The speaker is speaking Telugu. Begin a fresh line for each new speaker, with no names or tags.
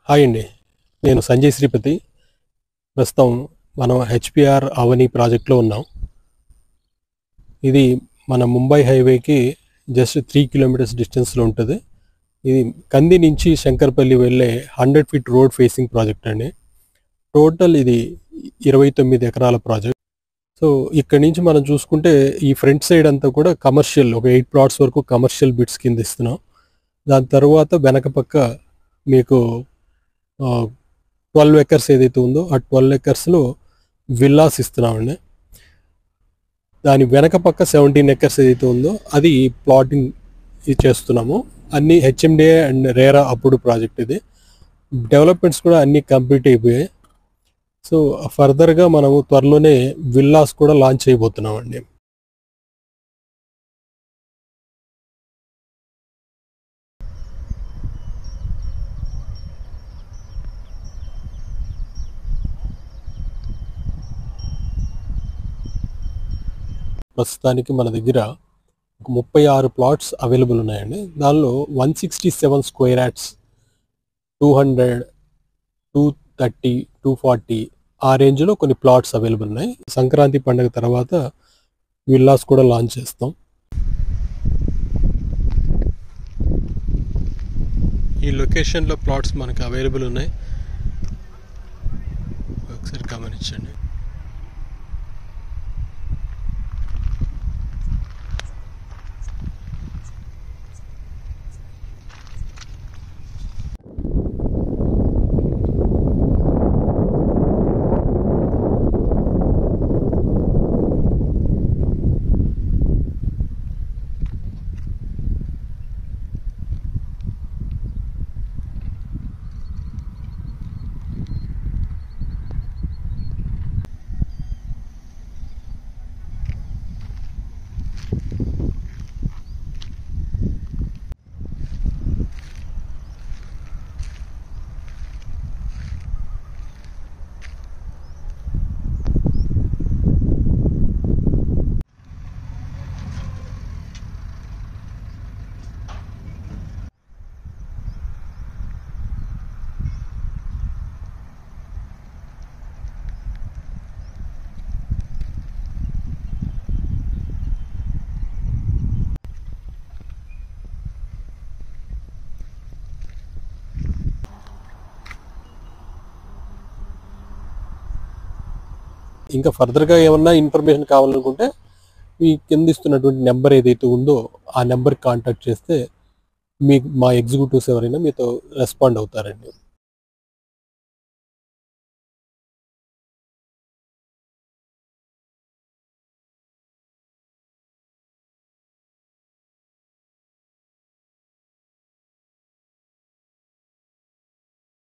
హాయ్ అండి. నేను సంజయ్ శ్రీపతి. ప్రస్తుతం మనం హెచ్పిఆర్ అవని ప్రాజెక్ట్లో ఉన్నాం. ఇది మన ముంబై హైవేకి జస్ట్ 3 కిలోమీటర్స్ డిస్టెన్స్లో ఉంటుంది. ఇది కంది నుంచి శంకర్పల్లి వెళ్ళే 100 ఫీట్ రోడ్ ఫేసింగ్ ప్రాజెక్ట్ అండి. టోటల్ ఇది 29 ఎకరాల ప్రాజెక్ట్. సో ఇక్కడ నుంచి మనం చూసుకుంటే ఈ ఫ్రంట్ సైడ్ అంతా కూడా కమర్షియల్, ఒక 8 ప్లాట్స్ వరకు కమర్షియల్ బిట్స్ కింద ఇస్తున్నాం. దాని తర్వాత వెనక పక్క మీకు 12 ఎకర్స్ ఏదైతే ఉందో ఆ 12 ఎకర్స్లో విల్లాస్ ఇస్తున్నామండి. దాని వెనక పక్క 17 ఎకర్స్ ఏదైతే ఉందో అది ప్లాటింగ్ చేస్తున్నాము. అన్ని హెచ్ఎండిఏ అండ్ రేరా అప్పుడు ప్రాజెక్ట్. ఇది డెవలప్మెంట్స్ కూడా అన్నీ కంప్లీట్ అయిపోయాయి. సో ఫర్దర్గా మనము త్వరలోనే విల్లాస్ కూడా లాంచ్ చేయబోతున్నామండి. ప్రస్తుతానికి మన దగ్గర 36 ప్లాట్స్ అవైలబుల్ ఉన్నాయండి. దానిలో 167 స్క్వేర్ యార్డ్స్, 200, 230, 240 ఆ రేంజ్లో కొన్ని ప్లాట్స్ అవైలబుల్ ఉన్నాయి. సంక్రాంతి పండుగ తర్వాత విల్లాస్ కూడా లాంచ్ చేస్తాం. ఈ లొకేషన్లో ప్లాట్స్ మనకు అవైలబుల్ ఉన్నాయి, ఒకసారి గమనించండి. ఇంకా ఫర్దర్గా ఏమన్నా ఇన్ఫర్మేషన్ కావాలనుకుంటే మీ కింద ఇస్తున్నటువంటి నెంబర్ ఏదైతే ఉందో ఆ నెంబర్కి కాంటాక్ట్ చేస్తే మా ఎగ్జిక్యూటివ్స్ ఎవరైనా మీతో రెస్పాండ్ అవుతారండి.